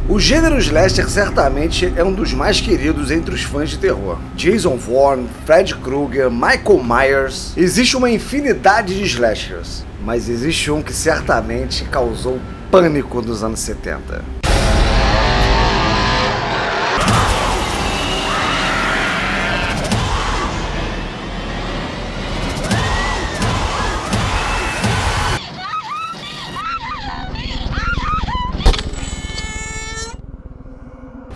O gênero slasher certamente é um dos mais queridos entre os fãs de terror. Jason Bourne, Fred Krueger, Michael Myers... Existe uma infinidade de slashers, mas existe um que certamente causou pânico nos anos 70.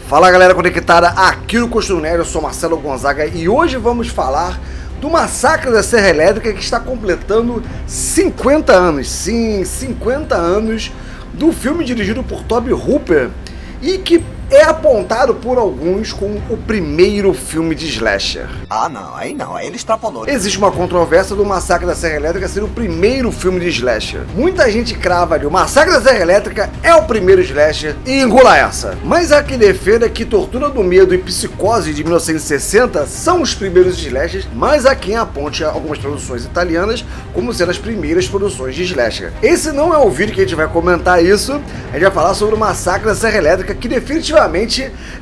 Fala galera conectada, aqui no Costume Nerd, eu sou Marcelo Gonzaga e hoje vamos falar do Massacre da Serra Elétrica, que está completando 50 anos, sim, 50 anos do filme dirigido por Tobe Hooper e que é apontado por alguns como o primeiro filme de slasher. Ah não, aí ele extrapolou. Existe uma controvérsia do Massacre da Serra Elétrica ser o primeiro filme de slasher. Muita gente crava ali, o Massacre da Serra Elétrica é o primeiro slasher e engula essa. Mas há quem defenda que Tortura do Medo e Psicose de 1960 são os primeiros slashers, mas há quem aponte algumas produções italianas como sendo as primeiras produções de slasher. Esse não é o vídeo que a gente vai comentar isso, a gente vai falar sobre o Massacre da Serra Elétrica, que definitivamente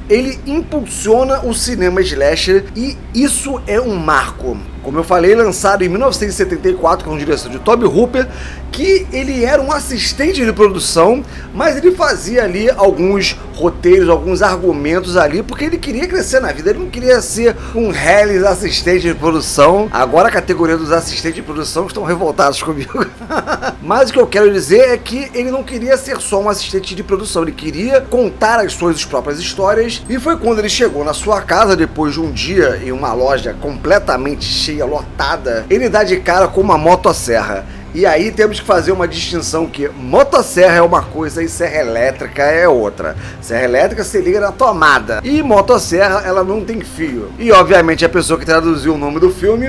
ele impulsiona o cinema slasher e isso é um marco. Como eu falei, lançado em 1974 com a direção de Tobe Hooper, que ele era um assistente de produção, mas ele fazia ali alguns roteiros, alguns argumentos ali, porque ele queria crescer na vida, ele não queria ser um reles assistente de produção. Agora a categoria dos assistentes de produção estão revoltados comigo. Mas o que eu quero dizer é que ele não queria ser só um assistente de produção, ele queria contar as suas próprias histórias, e foi quando ele chegou na sua casa, depois de um dia em uma loja completamente cheia, lotada, ele dá de cara com uma motosserra. E aí temos que fazer uma distinção que motosserra é uma coisa e serra elétrica é outra. Serra elétrica se liga na tomada e motosserra ela não tem fio. E obviamente a pessoa que traduziu o nome do filme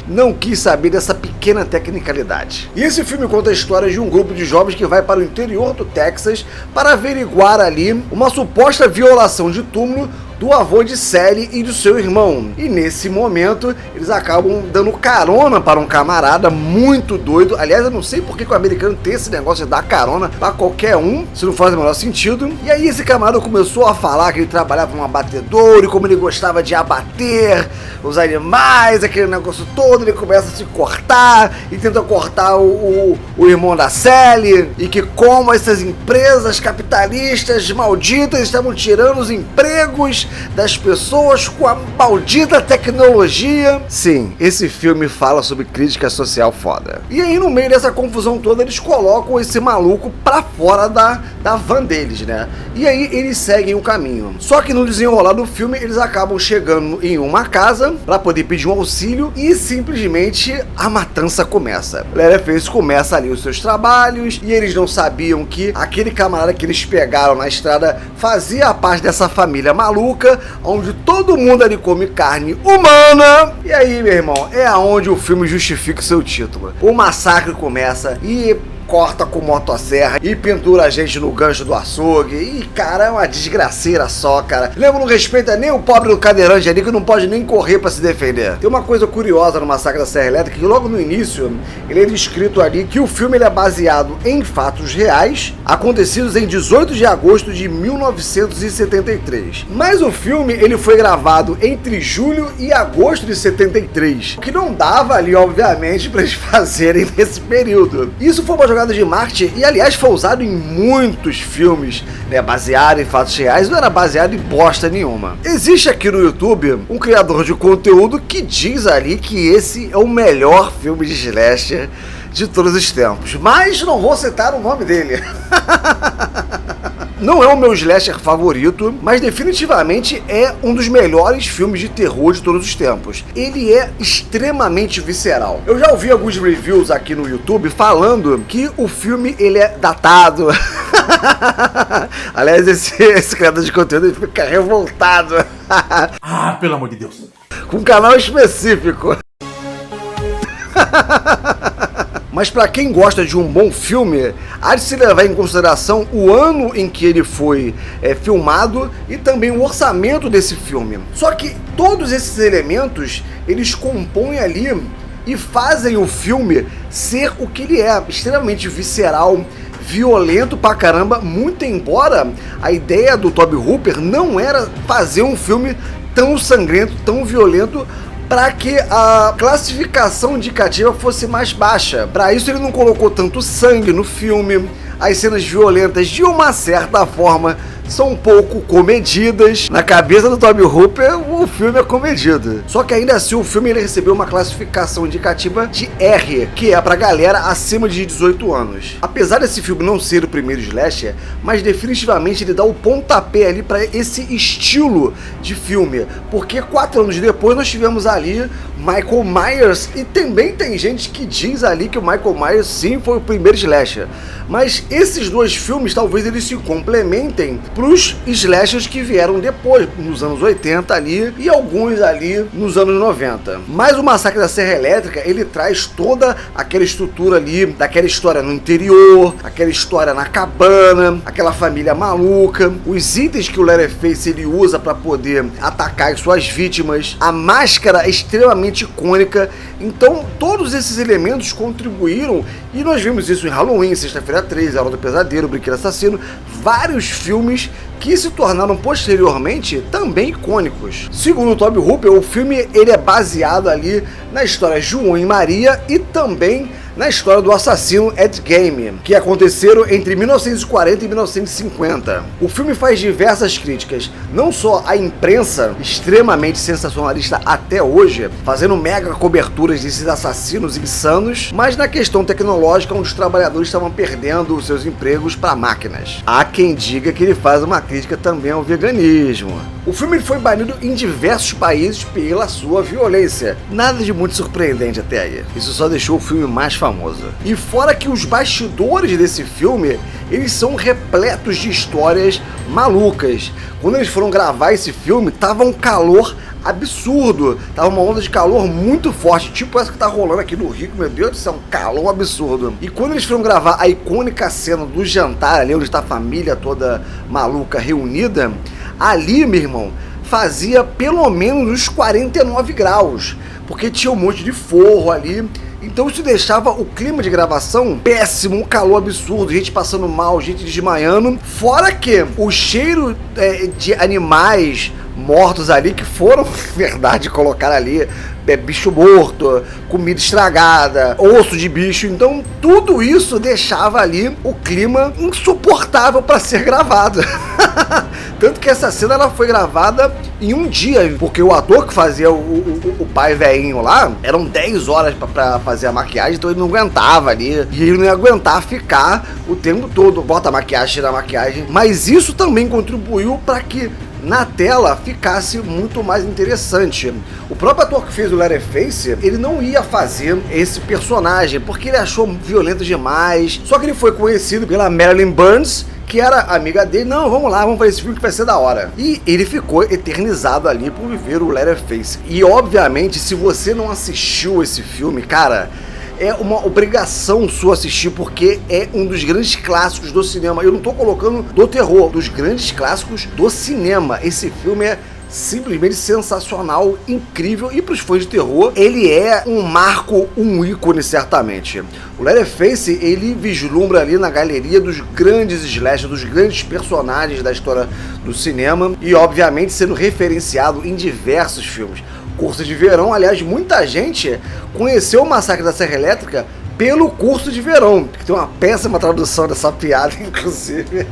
não quis saber dessa pequena tecnicalidade. E esse filme conta a história de um grupo de jovens que vai para o interior do Texas para averiguar ali uma suposta violação de túmulo do avô de Sally e do seu irmão. E nesse momento, eles acabam dando carona para um camarada muito doido. Aliás, eu não sei porque que o americano tem esse negócio de dar carona para qualquer um, se não faz o menor sentido. E aí esse camarada começou a falar que ele trabalhava num abatedouro e como ele gostava de abater os animais, aquele negócio todo. Ele começa a se cortar e tenta cortar o irmão da Sally, e que como essas empresas capitalistas malditas estavam tirando os empregos das pessoas com a maldita tecnologia. Sim, esse filme fala sobre crítica social foda. E aí no meio dessa confusão toda eles colocam esse maluco pra fora da van deles, né? E aí eles seguem o caminho. Só que no desenrolar do filme eles acabam chegando em uma casa pra poder pedir um auxílio e simplesmente a matança começa. Leatherface começa ali os seus trabalhos e eles não sabiam que aquele camarada que eles pegaram na estrada fazia parte dessa família maluca, onde todo mundo ali come carne humana. E aí, meu irmão, é aonde o filme justifica o seu título. O massacre começa e corta com motosserra e pendura a gente no gancho do açougue. E, cara, é uma desgraceira só, cara. Lembra, não respeita nem o pobre do cadeirante ali, que não pode nem correr pra se defender. Tem uma coisa curiosa no Massacre da Serra Elétrica, que logo no início, ele é descrito ali que o filme ele é baseado em fatos reais, acontecidos em 18 de agosto de 1973. Mas o filme, ele foi gravado entre julho e agosto de 73, o que não dava ali, obviamente, pra eles fazerem nesse período. Isso foi uma jogada de marketing e, aliás, foi usado em muitos filmes, né, baseado em fatos reais, não era baseado em bosta nenhuma. Existe aqui no YouTube um criador de conteúdo que diz ali que esse é o melhor filme de slasher de todos os tempos, mas não vou citar o nome dele. Não é o meu slasher favorito, mas definitivamente é um dos melhores filmes de terror de todos os tempos. Ele é extremamente visceral. Eu já ouvi alguns reviews aqui no YouTube falando que o filme ele é datado. Aliás, esse criador de conteúdo ele fica revoltado. Ah, pelo amor de Deus. Com um canal específico. Mas para quem gosta de um bom filme, há de se levar em consideração o ano em que ele foi filmado e também o orçamento desse filme. Só que todos esses elementos, eles compõem ali e fazem o filme ser o que ele é, extremamente visceral, violento pra caramba, muito embora a ideia do Tobe Hooper não era fazer um filme tão sangrento, tão violento, para que a classificação indicativa fosse mais baixa. Para isso ele não colocou tanto sangue no filme, as cenas violentas de uma certa forma são um pouco comedidas. Na cabeça do Tobe Hooper, o filme é comedido. Só que ainda assim o filme ele recebeu uma classificação indicativa de R, que é pra galera acima de 18 anos. Apesar desse filme não ser o primeiro slasher, mas definitivamente ele dá o pontapé ali pra esse estilo de filme. Porque 4 anos depois nós tivemos ali Michael Myers, e também tem gente que diz ali que o Michael Myers sim foi o primeiro slasher. Mas esses dois filmes talvez eles se complementem pros slashers que vieram depois, nos anos 80 ali, e alguns ali nos anos 90. Mas o Massacre da Serra Elétrica, ele traz toda aquela estrutura ali, daquela história no interior, aquela história na cabana, aquela família maluca, os itens que o Leatherface ele usa para poder atacar as suas vítimas, a máscara extremamente icônica. Então todos esses elementos contribuíram, e nós vimos isso em Halloween, Sexta-feira 13, A Hora do Pesadelo, O Brinquedo Assassino, vários filmes que se tornaram posteriormente também icônicos. Segundo o Tobe Hooper, o filme ele é baseado ali na história João e Maria e também na história do assassino Ed Gein, que aconteceram entre 1940 e 1950. O filme faz diversas críticas, não só à imprensa, extremamente sensacionalista até hoje, fazendo mega coberturas desses assassinos insanos, mas na questão tecnológica, onde os trabalhadores estavam perdendo os seus empregos para máquinas. Há quem diga que ele faz uma crítica também ao veganismo. O filme foi banido em diversos países pela sua violência. Nada de muito surpreendente até aí. Isso só deixou o filme mais famoso. E fora que os bastidores desse filme, eles são repletos de histórias malucas. Quando eles foram gravar esse filme, tava um calor absurdo, tava uma onda de calor muito forte, tipo essa que tá rolando aqui no Rio, meu Deus do céu, um calor absurdo. E quando eles foram gravar a icônica cena do jantar ali, onde está a família toda maluca reunida, ali, meu irmão, fazia pelo menos uns 49 graus, porque tinha um monte de forro ali. Então isso deixava o clima de gravação péssimo, um calor absurdo, gente passando mal, gente desmaiando. Fora que o cheiro de animais mortos ali, que foram, verdade, colocar ali bicho morto, comida estragada, osso de bicho. Então tudo isso deixava ali o clima insuportável para ser gravado. Tanto que essa cena ela foi gravada em um dia, porque o ator que fazia o pai velhinho lá, eram 10 horas pra fazer a maquiagem, então ele não aguentava ali, e ele não ia aguentar ficar o tempo todo, bota a maquiagem, tira a maquiagem. Mas isso também contribuiu para que na tela ficasse muito mais interessante. O próprio ator que fez o Leatherface, ele não ia fazer esse personagem, porque ele achou violento demais. Só que ele foi conhecido pela Marilyn Burns, que era amiga dele. Não, vamos lá, vamos fazer esse filme que vai ser da hora. E ele ficou eternizado ali por viver o Leatherface. E obviamente, se você não assistiu esse filme, cara, é uma obrigação sua assistir, porque é um dos grandes clássicos do cinema. Eu não tô colocando do terror, dos grandes clássicos do cinema. Esse filme é simplesmente sensacional, incrível, e para os fãs de terror, ele é um marco, um ícone certamente. O Leatherface, ele vislumbra ali na galeria dos grandes slashers, dos grandes personagens da história do cinema, e obviamente sendo referenciado em diversos filmes. Curso de Verão, aliás, muita gente conheceu o Massacre da Serra Elétrica pelo Curso de Verão, que tem uma péssima tradução dessa piada, inclusive.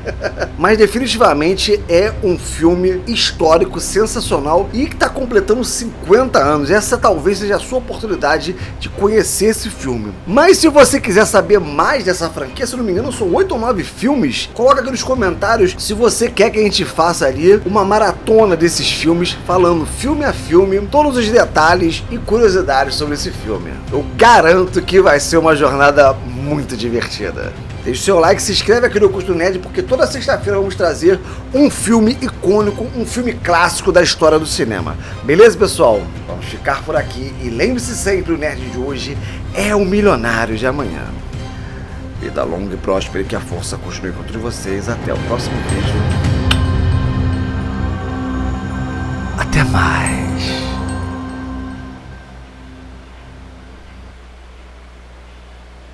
Mas definitivamente é um filme histórico, sensacional, e que está completando 50 anos. Essa talvez seja a sua oportunidade de conhecer esse filme. Mas se você quiser saber mais dessa franquia, se não me engano são 8 ou 9 filmes, coloca aqui nos comentários se você quer que a gente faça ali uma maratona desses filmes, falando filme a filme, todos os detalhes e curiosidades sobre esse filme. Eu garanto que vai ser uma jornada muito divertida. Deixe o seu like, se inscreve aqui no Curso Nerd, porque toda sexta-feira vamos trazer um filme icônico, um filme clássico da história do cinema. Beleza, pessoal? Vamos ficar por aqui e lembre-se sempre, o nerd de hoje é o milionário de amanhã. Vida longa e próspera e que a força continue com todos vocês. Até o próximo vídeo. Até mais.